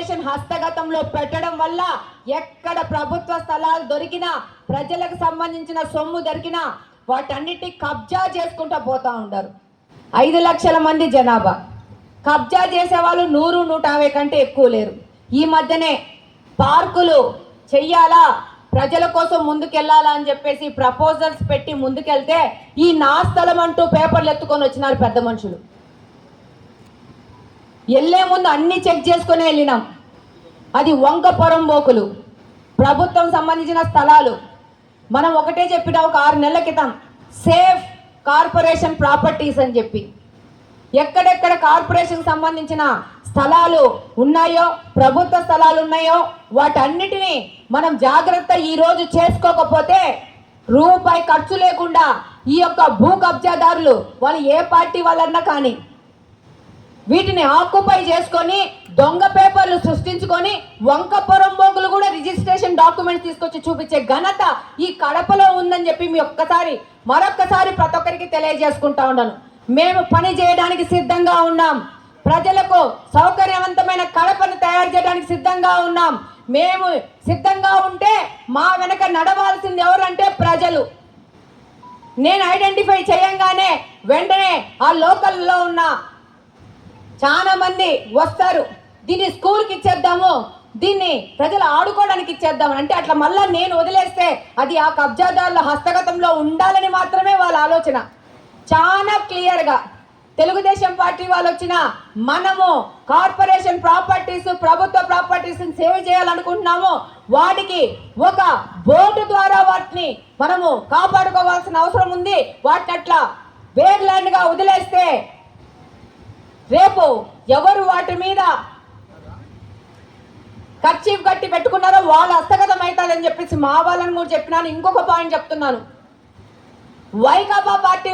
Registration హస్తగతంలో పెట్టడం వల్ల ఎక్కడ ప్రభుత్వ స్థలాలు దొరికినా ప్రజలకు సంబంధించిన సొమ్ము దొరికినా వాటన్నిటి కబ్జా చేసుకుంటూ పోతా ఉంటారు. 5 లక్షల మంది జనాభా కబ్జా చేసే వాళ్ళు 100-150 కంటే ఎక్కువ లేరు. ఈ మధ్యనే పార్కులు చెయ్యాలా, ప్రజల కోసం ముందుకెళ్లాలా అని చెప్పేసి ప్రపోజల్స్ పెట్టి ముందుకెళ్తే ఈ నా స్థలం అంటూ పేపర్లు ఎత్తుకొని వచ్చినారు పెద్ద మనుషులు. వెళ్ళే ముందు అన్ని చెక్ చేసుకుని వెళ్ళినాం. అది వంక పొరంబోకులు, ప్రభుత్వం సంబంధించిన స్థలాలు. మనం ఒకటే చెప్పిన ఒక 6 నెలల క్రితం సేఫ్ కార్పొరేషన్ ప్రాపర్టీస్ అని చెప్పి ఎక్కడెక్కడ కార్పొరేషన్ సంబంధించిన స్థలాలు ఉన్నాయో, ప్రభుత్వ స్థలాలు ఉన్నాయో వాటన్నిటినీ మనం జాగ్రత్త ఈరోజు చేసుకోకపోతే రూపాయి ఖర్చు లేకుండా ఈ యొక్క భూ కబ్జాదారులు వాళ్ళు ఏ పార్టీ వాళ్ళన్నా కానీ వీటిని ఆక్యుపై చేసుకొని దొంగ పేపర్లు సృష్టించుకొని వంక పొరంబోకులు కూడా రిజిస్ట్రేషన్ డాక్యుమెంట్స్ తీసుకొచ్చి చూపించే ఘనత ఈ కడపలో ఉందని చెప్పి మరొక్కసారి ప్రతి ఒక్కరికి తెలియజేసుకుంటా ఉన్నాను. మేము పని చేయడానికి సిద్ధంగా ఉన్నాం. ప్రజలకు సౌకర్యవంతమైన కడపను తయారు చేయడానికి సిద్ధంగా ఉన్నాం. మేము సిద్ధంగా ఉంటే మా వెనక నడవాల్సింది ఎవరంటే ప్రజలు. నేను ఐడెంటిఫై చేయంగానే వెంటనే ఆ లోకల్లో ఉన్న చాలా మంది వస్తారు, దీన్ని స్కూల్కి ఇచ్చేద్దాము, దీన్ని ప్రజలు ఆడుకోవడానికి ఇచ్చేద్దాం అంటే అట్లా మళ్ళా నేను వదిలేస్తే అది ఆ కబ్జాదారుల హస్తగతంలో ఉండాలని మాత్రమే వాళ్ళ ఆలోచన. చాలా క్లియర్గా తెలుగుదేశం పార్టీ వాళ్ళు వచ్చిన మనము కార్పొరేషన్ ప్రాపర్టీస్, ప్రభుత్వ ప్రాపర్టీస్ సేవ్ చేయాలనుకుంటున్నాము. వాటికి ఒక బోర్డు ద్వారా వాటిని మనము కాపాడుకోవాల్సిన అవసరం ఉంది. వాటిని అట్లా వేర్లాండ్గా వదిలేస్తే రేపు ఎవరు వాటి మీద కర్చీఫ్ కట్టి పెట్టుకున్నారో వాళ్ళ హస్తగతం అవుతుందని చెప్పేసి మా వాళ్ళని కూడా చెప్పినాను. ఇంకొక పాయింట్ చెప్తున్నాను, వైకాపా పార్టీ